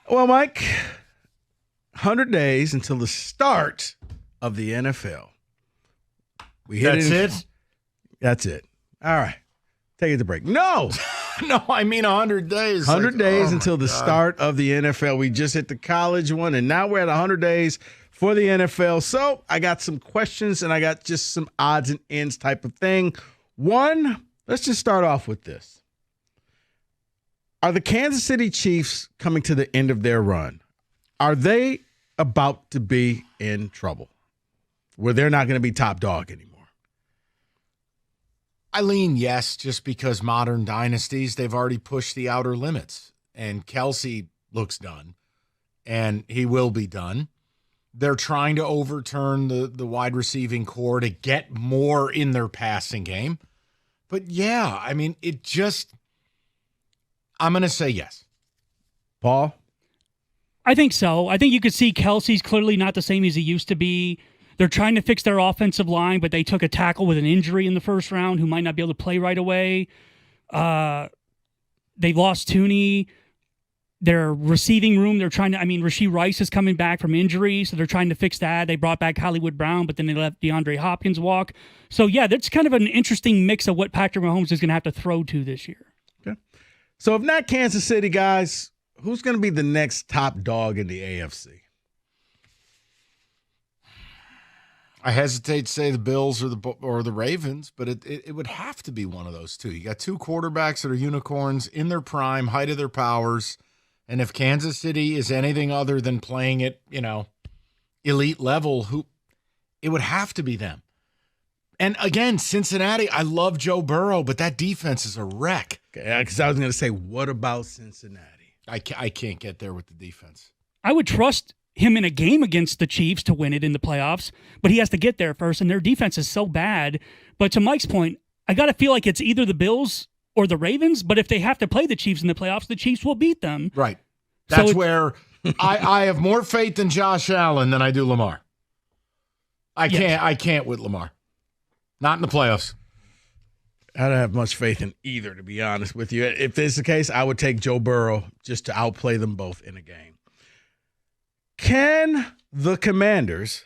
Well, Mike, 100 days until the start of the NFL. That's it? That's it. All right. Take it to break. No. No, I mean 100 days. 100 days until the start of the NFL. We just hit the college one, and now we're at 100 days for the NFL. So I got some questions, and I got just some odds and ends type of thing. One, let's just start off with this. Are the Kansas City Chiefs coming to the end of their run? Are they about to be in trouble where they're not going to be top dog anymore? I lean yes, just because modern dynasties, they've already pushed the outer limits. And Kelsey looks done, and he will be done. They're trying to overturn the wide receiving core to get more in their passing game. But, yeah, I mean, I'm going to say yes. Paul? I think so. I think you could see Kelsey's clearly not the same as he used to be. They're trying to fix their offensive line, but they took a tackle with an injury in the first round who might not be able to play right away. They lost Tooney. Their receiving room, Rashee Rice is coming back from injury, so they're trying to fix that. They brought back Hollywood Brown, but then they let DeAndre Hopkins walk. So, yeah, that's kind of an interesting mix of what Patrick Mahomes is going to have to throw to this year. Okay. So if not Kansas City, guys, who's going to be the next top dog in the AFC? I hesitate to say the Bills or the Ravens, but it would have to be one of those two. You got two quarterbacks that are unicorns in their prime, height of their powers, and if Kansas City is anything other than playing at, elite level, it would have to be them. And again, Cincinnati, I love Joe Burrow, but that defense is a wreck. Because I was going to say, what about Cincinnati? I can't get there with the defense. I would trust him in a game against the Chiefs to win it in the playoffs, but he has to get there first, and their defense is so bad. But to Mike's point, I got to feel like it's either the Bills or the Ravens, but if they have to play the Chiefs in the playoffs, the Chiefs will beat them. Right. That's where I have more faith in Josh Allen than I do Lamar. I can't with Lamar. Not in the playoffs. I don't have much faith in either, to be honest with you. If this is the case, I would take Joe Burrow just to outplay them both in a game. Can the Commanders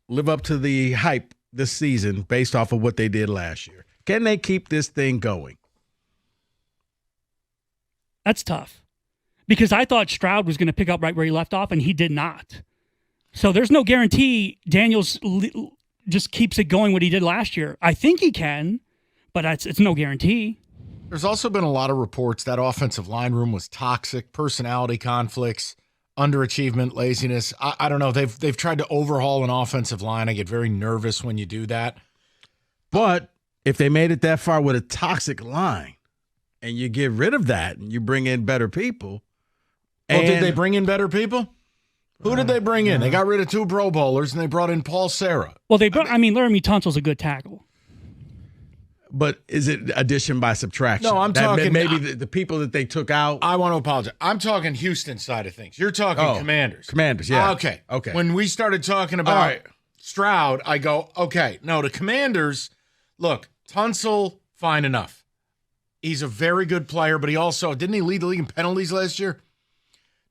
live up to the hype this season based off of what they did last year? Can they keep this thing going? That's tough because I thought Stroud was going to pick up right where he left off, and he did not. So there's no guarantee Daniels just keeps it going what he did last year. I think he can, but it's no guarantee. There's also been a lot of reports that offensive line room was toxic, personality conflicts, underachievement, laziness. I don't know. They've tried to overhaul an offensive line. I get very nervous when you do that. But if they made it that far with a toxic line and you get rid of that and you bring in better people. Well, did they bring in better people? Who did they bring in? They got rid of 2 Pro Bowlers, and they brought in Paul Serra. Well, Laramie Tunsil's a good tackle. But is it addition by subtraction? No, I'm talking maybe the people that they took out. I want to apologize. I'm talking Houston side of things. You're talking Commanders. Commanders, yeah. Okay. When we started talking about Stroud, I go, okay, no, the Commanders, look, Tunsil, fine enough. He's a very good player, but didn't he lead the league in penalties last year?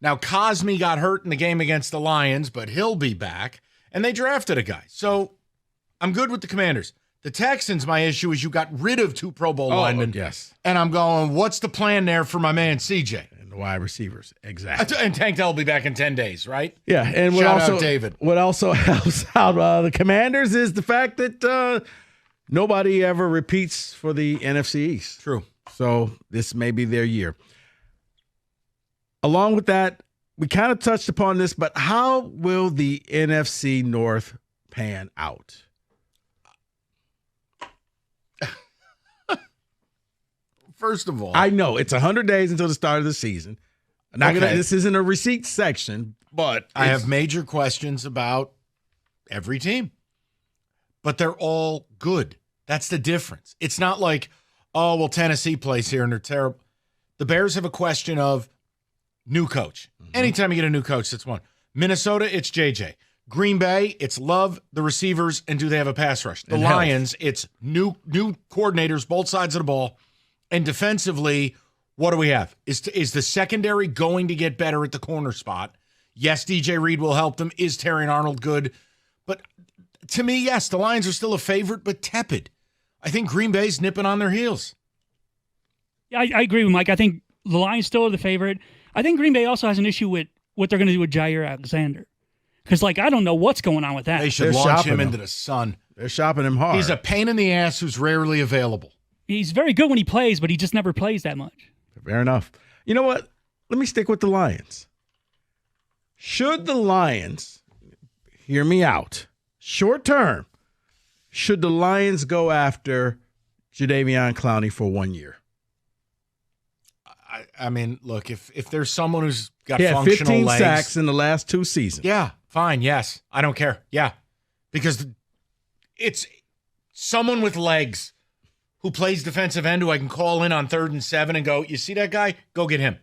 Now, Cosme got hurt in the game against the Lions, but he'll be back. And they drafted a guy. So I'm good with the Commanders. The Texans, my issue is you got rid of 2 Pro Bowl linemen. Yes. And I'm going, what's the plan there for my man CJ? And the wide receivers, exactly. And Tank Dell will be back in 10 days, right? Yeah. And Shout out David. What also helps out the Commanders is the fact that nobody ever repeats for the NFC East. True. So this may be their year. Along with that, we kind of touched upon this, but how will the NFC North pan out? First of all, I know it's 100 days until the start of the season. This isn't a receipt section, but I have major questions about every team. But they're all good. That's the difference. It's not like, oh, well, Tennessee plays here and they're terrible. The Bears have a question of new coach. Mm-hmm. Anytime you get a new coach, that's one. Minnesota, it's JJ. Green Bay, it's Love, the receivers, and do they have a pass rush? The Lions, it's new coordinators, both sides of the ball. And defensively, what do we have? Is the secondary going to get better at the corner spot? Yes, DJ Reed will help them. Is Terrion Arnold good? But to me, yes, the Lions are still a favorite, but tepid. I think Green Bay's nipping on their heels. Yeah, I agree with Mike. I think the Lions still are the favorite. I think Green Bay also has an issue with what they're going to do with Jair Alexander. Because, I don't know what's going on with that. They should launch him into the sun. They're shopping him hard. He's a pain in the ass who's rarely available. He's very good when he plays, but he just never plays that much. Fair enough. You know what? Let me stick with the Lions. Should the Lions, hear me out, short term, should the Lions go after Jadeveon Clowney for 1 year? I mean, look, if there's someone who's got He had functional 15 legs, sacks in the last 2 seasons. yeah, fine, yes. I don't care. Yeah. Because it's someone with legs who plays defensive end who I can call in on 3rd and 7 and go, you see that guy? Go get him.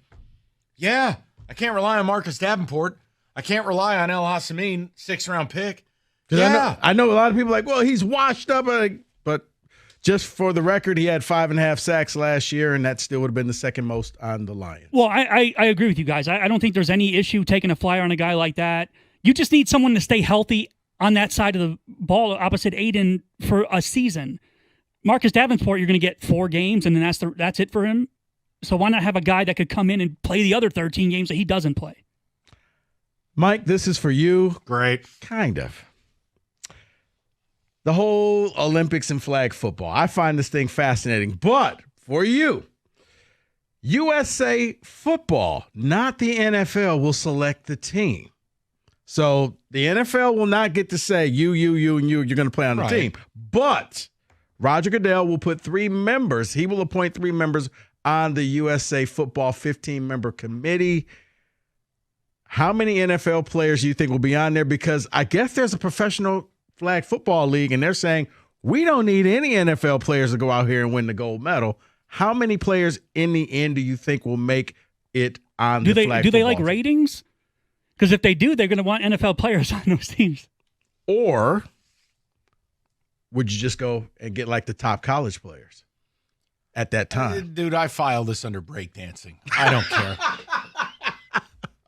Yeah. I can't rely on Marcus Davenport. I can't rely on El Hassamin, 6th-round pick. Yeah. I know a lot of people are like, well, he's washed up. But just for the record, he had 5.5 sacks last year, and that still would have been the second most on the Lions. Well, I agree with you guys. I don't think there's any issue taking a flyer on a guy like that. You just need someone to stay healthy on that side of the ball opposite Aiden for a season. Marcus Davenport, you're going to get 4 games, and then that's it for him. So why not have a guy that could come in and play the other 13 games that he doesn't play? Mike, this is for you. Great. Kind of. The whole Olympics and flag football. I find this thing fascinating. But for you, USA football, not the NFL, will select the team. So the NFL will not get to say, you, and you're going to play on the team. But Roger Goodell will put 3 members. He will appoint 3 members on the USA football 15-member committee. How many NFL players do you think will be on there? Because I guess there's a professional flag football league, and they're saying, we don't need any NFL players to go out here and win the gold medal. How many players in the end do you think will make it on the flag football Do they like team? ratings? Because if they do, they're going to want NFL players on those teams. Or would you just go and get like the top college players at that time? Dude, I file this under breakdancing. I don't care.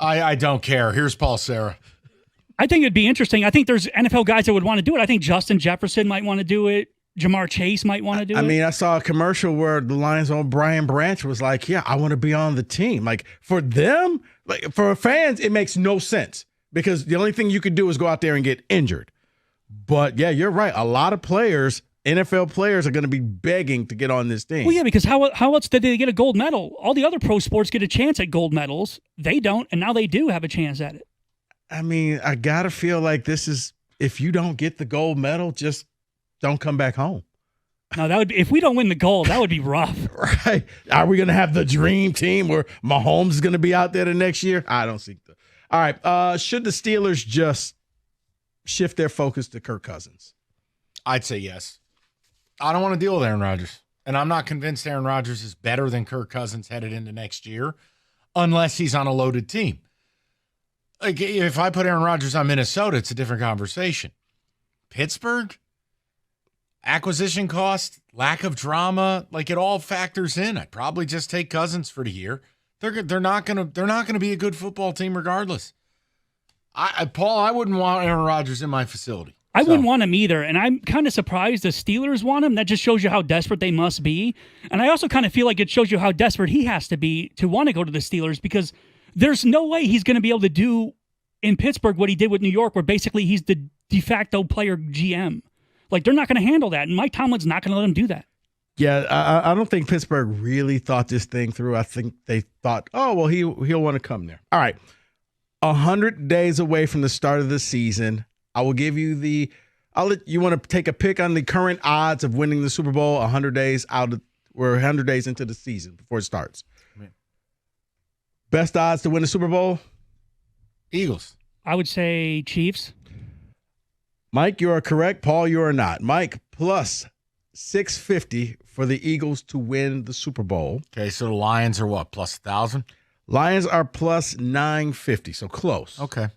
I don't care. Here's Paul Serra. I think it'd be interesting. I think there's NFL guys that would want to do it. I think Justin Jefferson might want to do it. Jamar Chase might want to do it. I mean, I saw a commercial where the Lions' own Brian Branch was like, yeah, I want to be on the team. Like, for them, like for fans, it makes no sense because the only thing you could do is go out there and get injured. But, yeah, you're right. A lot of players, NFL players, are going to be begging to get on this team. Well, yeah, because how else did they get a gold medal? All the other pro sports get a chance at gold medals. They don't, and now they do have a chance at it. I mean, I got to feel like this is, if you don't get the gold medal, just don't come back home. No, that would be, if we don't win the gold, that would be rough. Right. Are we going to have the dream team where Mahomes is going to be out there the next year? I don't see that. All right. Should the Steelers just shift their focus to Kirk Cousins? I'd say yes. I don't want to deal with Aaron Rodgers. And I'm not convinced Aaron Rodgers is better than Kirk Cousins headed into next year unless he's on a loaded team. Like, if I put Aaron Rodgers on Minnesota, it's a different conversation. Pittsburgh? Acquisition cost, lack of drama, like it all factors in. I'd probably just take Cousins for the year. They're not gonna be a good football team regardless. Paul, I wouldn't want Aaron Rodgers in my facility. I wouldn't want him either, and I'm kind of surprised the Steelers want him. That just shows you how desperate they must be. And I also kind of feel like it shows you how desperate he has to be to want to go to the Steelers because there's no way he's going to be able to do in Pittsburgh what he did with New York, where basically he's the de facto player GM. Like, they're not going to handle that, and Mike Tomlin's not going to let him do that. Yeah, I don't think Pittsburgh really thought this thing through. I think they thought, oh, well, he'll want to come there. All right, 100 days away from the start of the season, I will give you you want to take a pick on the current odds of winning the Super Bowl 100 days we're 100 days into the season before it starts. Man. Best odds to win the Super Bowl? Eagles. I would say Chiefs. Mike, you are correct. Paul, you are not. Mike, plus 650 for the Eagles to win the Super Bowl. Okay, so the Lions are what, plus 1,000? Lions are plus 950, so close. Okay.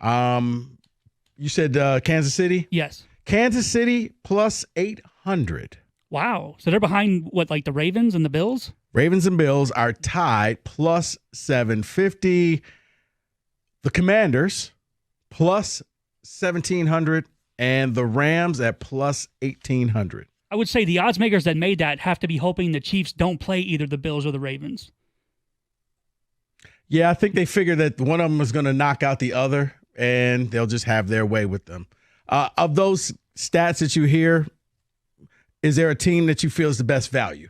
You said Kansas City? Yes. Kansas City plus 800. Wow. So they're behind what, like the Ravens and the Bills? Ravens and Bills are tied plus 750. The Commanders plus 1,700 and the Rams at plus 1,800. I would say the odds makers that made that have to be hoping the Chiefs don't play either the Bills or the Ravens. Yeah, I think they figured that one of them was going to knock out the other, and they'll just have their way with them. Of those stats that you hear, is there a team that you feel is the best value?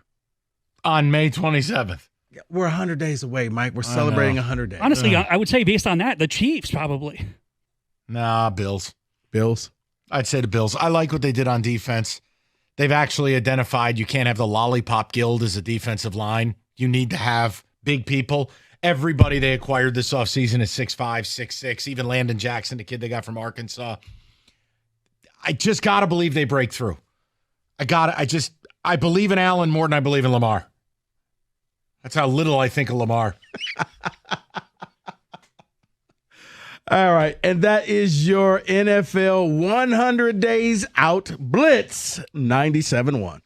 On May 27th. We're 100 days away, Mike. We're celebrating 100 days. Honestly, I would say based on that, the Chiefs probably. Nah, Bills. Bills? I'd say the Bills. I like what they did on defense. They've actually identified you can't have the lollipop guild as a defensive line. You need to have big people. Everybody they acquired this offseason is 6'5", 6'6", even Landon Jackson, the kid they got from Arkansas. I just got to believe they break through. I believe in Allen more than I believe in Lamar. That's how little I think of Lamar. All right, and that is your NFL 100 Days Out Blitz 97.1.